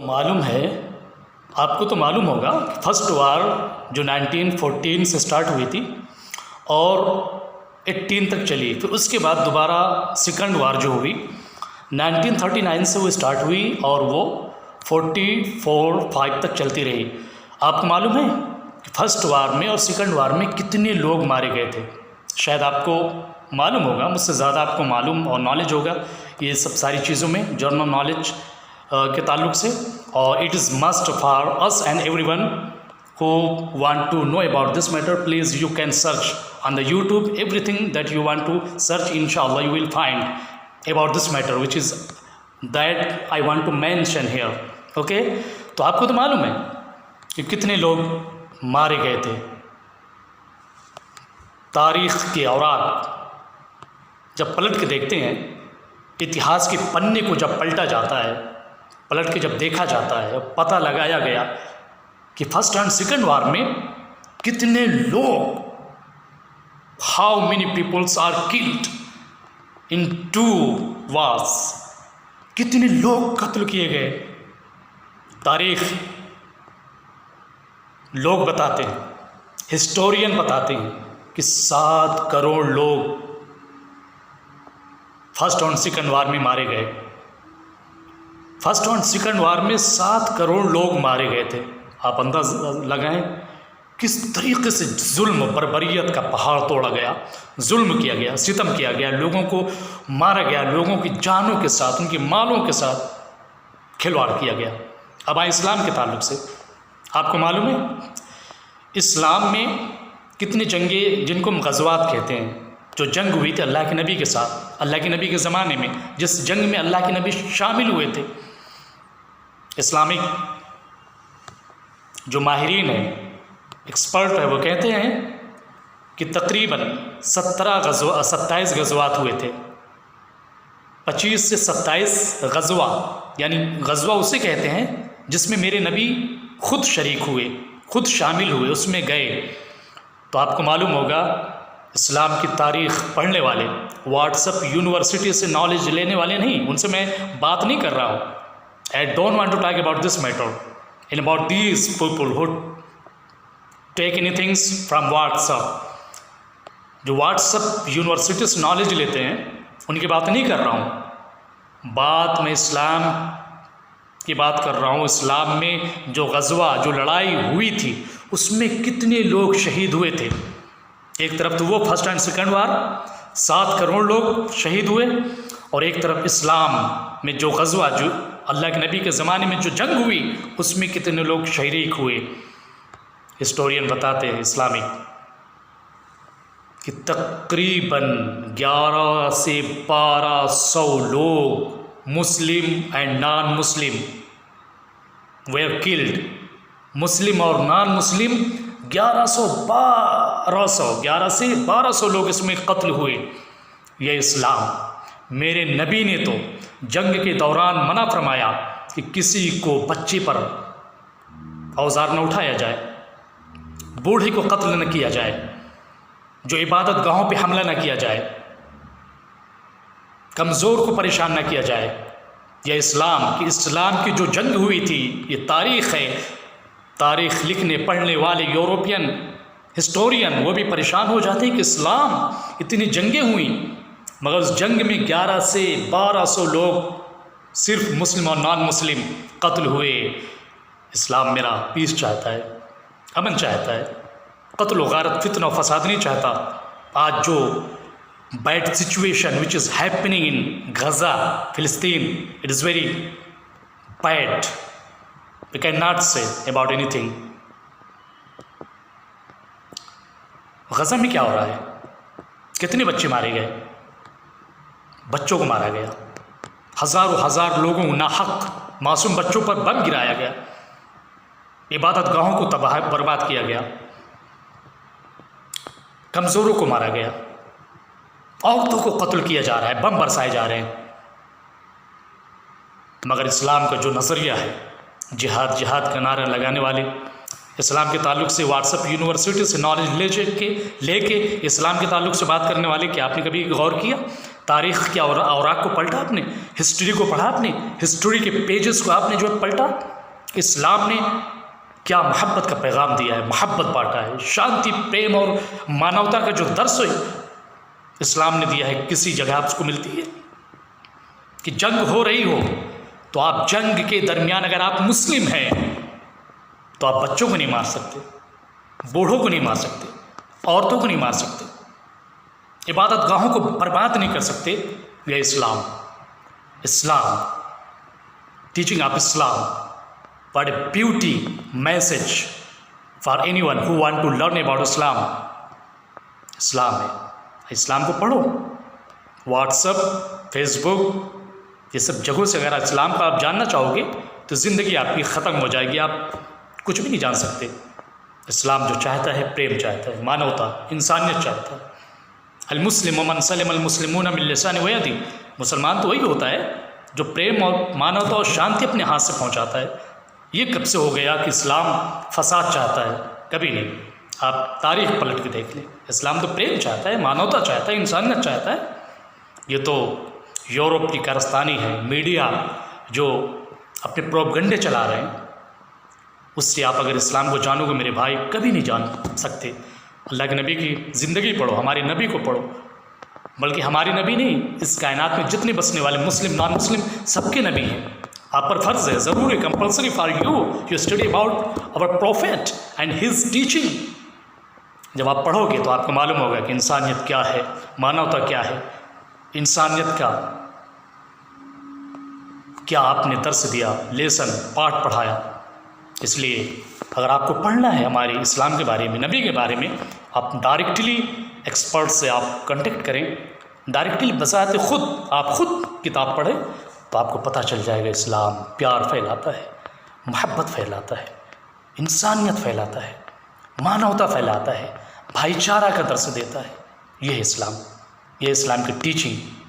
معلوم ہے آپ کو، تو معلوم ہوگا کہ فرسٹ وار جو 1914 سے سٹارٹ ہوئی تھی اور 18 تک چلی، پھر اس کے بعد دوبارہ سیکنڈ وار جو ہوئی 1939 سے وہ سٹارٹ ہوئی اور وہ 44-45 تک چلتی رہی۔ آپ کو معلوم ہے کہ فرسٹ وار میں اور سیکنڈ وار میں کتنے لوگ مارے گئے تھے؟ شاید آپ کو معلوم ہوگا، مجھ سے زیادہ آپ کو معلوم اور نالج ہوگا یہ سب ساری چیزوں میں، جرنل نالج کے تعلق سے، اور it is must for us and everyone who want to know about this matter. Please you can search on the YouTube everything that you want to search. Inshallah you will find about this matter which is that I want to mention here. Okay, تو آپ کو تو معلوم ہے کہ کتنے لوگ مارے گئے تھے۔ تاریخ کے اوراق جب پلٹ کے دیکھتے ہیں، اتہاس کے پنے کو جب پلٹا جاتا ہے، پلٹ کے جب دیکھا جاتا ہے، پتہ لگایا گیا کہ فرسٹ اینڈ سیکنڈ وار میں کتنے لوگ، how many peoples are killed in two wars, کتنے لوگ قتل کیے گئے۔ تاریخ لوگ بتاتے ہیں، ہسٹورین بتاتے ہیں کہ 7 کروڑ لوگ فرسٹ اور سیکنڈ وار میں مارے گئے۔ فرسٹ اور سیکنڈ وار میں 7 کروڑ لوگ مارے گئے تھے۔ آپ اندازہ لگائیں کس طریقے سے ظلم، بربریت کا پہاڑ توڑا گیا، ظلم کیا گیا، ستم کیا گیا، لوگوں کو مارا گیا، لوگوں کی جانوں کے ساتھ، ان کی مالوں کے ساتھ کھلواڑ کیا گیا۔ اب آئے اسلام کے تعلق سے، آپ کو معلوم ہے اسلام میں کتنی جنگیں، جن کو ہم غزوات کہتے ہیں، جو جنگ ہوئی تھی اللہ کے نبی کے ساتھ، اللہ کے نبی کے زمانے میں، جس جنگ میں اللہ کے نبی شامل ہوئے تھے۔ اسلامک جو ماہرین ہیں، ایکسپرٹ ہے، وہ کہتے ہیں کہ تقریباً 27 غزوات ہوئے تھے، 25 سے 27 غزوہ، یعنی غزوہ اسے کہتے ہیں جس میں میرے نبی خود شریک ہوئے، خود شامل ہوئے، اس میں گئے۔ تو آپ کو معلوم ہوگا اسلام کی تاریخ پڑھنے والے، واٹس اپ یونیورسٹی سے نالج لینے والے نہیں، ان سے میں بات نہیں کر رہا ہوں۔ I don't want to talk about this matter and about these people who take anything from WhatsApp، جو واٹس اپ یونیورسٹی سے نالج لیتے ہیں، ان کی بات نہیں کر رہا ہوں۔ بات میں اسلام کی بات کر رہا ہوں۔ اسلام میں جو غزوہ، جو لڑائی ہوئی تھی، اس میں کتنے لوگ شہید ہوئے تھے۔ ایک طرف تو وہ first and second war 7 crore لوگ شہید ہوئے، اور ایک طرف اسلام میں جو غزوہ، جو اللہ کے نبی کے زمانے میں جو جنگ ہوئی، اس میں کتنے لوگ شریک ہوئے۔ ہسٹورین بتاتے ہیں اسلامک کہ تقریباً 11 سے 1200 لوگ، Muslim and non Muslim, were killed. مسلم اور نان مسلم 11 سے 1200 لوگ اس میں قتل ہوئے۔ یہ اسلام، میرے نبی نے تو جنگ کے دوران منع فرمایا کہ کسی کو بچے پر اوزار نہ اٹھایا جائے، بوڑھے کو قتل نہ کیا جائے، جو عبادت گاہوں پہ حملہ نہ کیا جائے، کمزور کو پریشان نہ کیا جائے۔ یہ اسلام کی جو جنگ ہوئی تھی، یہ تاریخ ہے۔ تاریخ لکھنے پڑھنے والے یورپین ہسٹورین وہ بھی پریشان ہو جاتے ہیں کہ اسلام، اتنی جنگیں ہوئیں، مگر اس جنگ میں 11 سے 1200 لوگ صرف مسلم اور نان مسلم قتل ہوئے۔ اسلام میرا پیس چاہتا ہے، امن چاہتا ہے، قتل و غارت، فتنہ و فساد نہیں چاہتا۔ آج جو bad situation which is happening in Gaza، فلسطین، it is very bad. We cannot say about anything. Gaza میں کیا ہو رہا ہے؟ کتنے بچے مارے گئے؟ بچوں کو مارا گیا، ہزار لوگوں کو ناحق معصوم بچوں پر بم گرایا گیا، عبادت گاہوں کو تباہ برباد کیا گیا، کمزوروں کو مارا گیا، عورتوں کو قتل کیا جا رہا ہے، بم برسائے جا رہے ہیں۔ مگر اسلام کا جو نظریہ ہے، جہاد کا نعرہ لگانے والے، اسلام کے تعلق سے واٹس اپ یونیورسٹی سے نالج لے کے اسلام کے تعلق سے بات کرنے والے، کیا آپ نے کبھی غور کیا تاریخ کے اوراق کو پلٹا آپ نے، ہسٹری کو پڑھا آپ نے، ہسٹری کے پیجز کو آپ نے جو ہے پلٹا. اسلام نے کیا محبت کا پیغام دیا ہے، محبت بانٹا ہے، شانتی، پریم اور مانوتا کا جو درس ہے اسلام نے دیا ہے، کسی جگہ آپ کو ملتی ہے کہ جنگ ہو رہی ہو تو آپ جنگ کے درمیان اگر آپ مسلم ہیں تو آپ بچوں کو نہیں مار سکتے، بوڑھوں کو نہیں مار سکتے، عورتوں کو نہیں مار سکتے، عبادت گاہوں کو برباد نہیں کر سکتے. یہ اسلام teaching of Islam. What a beauty message for anyone who want to learn about Islam. اسلام ہے، اسلام کو پڑھو. واٹس ایپ، فیس بک، یہ سب جگہوں سے اگر اسلام کا آپ جاننا چاہو گے تو زندگی آپ کی ختم ہو جائے گی، آپ کچھ بھی نہیں جان سکتے. اسلام جو چاہتا ہے پریم چاہتا ہے، مانوتا، انسانیت چاہتا ہے. المسلم من سلم المسلمون من لسانہ و یدہ. مسلمان تو وہی ہوتا ہے جو پریم اور مانوتا اور شانتی اپنے ہاتھ سے پہنچاتا ہے. یہ کب سے ہو گیا کہ اسلام فساد چاہتا ہے؟ کبھی نہیں. آپ تاریخ پلٹ کے دیکھ لیں، اسلام تو پریم چاہتا ہے، مانوتا چاہتا ہے، انسانیت چاہتا ہے. یہ تو یورپ کی کارستانی ہے، میڈیا جو اپنے پروپگنڈے چلا رہے ہیں، اس سے آپ اگر اسلام کو جانو گے میرے بھائی کبھی نہیں جان سکتے. اللہ کے نبی کی زندگی پڑھو، ہمارے نبی کو پڑھو. بلکہ ہماری نبی نہیں، اس کائنات میں جتنے بسنے والے مسلم نان مسلم سب کے نبی ہیں. آپ پر فرض ہے، ضرور ہے، compulsory for you study about اور پروفیٹ اینڈ ہز ٹیچنگ. جب آپ پڑھو گے تو آپ کو معلوم ہوگا کہ انسانیت کیا ہے، مانوتا کیا ہے، انسانیت کا کیا آپ نے درس دیا، لیسن، پاٹھ پڑھایا. اس لیے اگر آپ کو پڑھنا ہے ہمارے اسلام کے بارے میں، نبی کے بارے میں، آپ ڈائریکٹلی ایکسپرٹ سے آپ کنٹیکٹ کریں. ڈائریکٹلی بذات خود آپ خود کتاب پڑھیں تو آپ کو پتہ چل جائے گا. اسلام پیار پھیلاتا ہے، محبت پھیلاتا ہے، انسانیت پھیلاتا ہے، مانوتا پھیلاتا ہے، بھائی چارہ کا درس دیتا ہے. یہ ہے اسلام، یہ اسلام کی ٹیچنگ.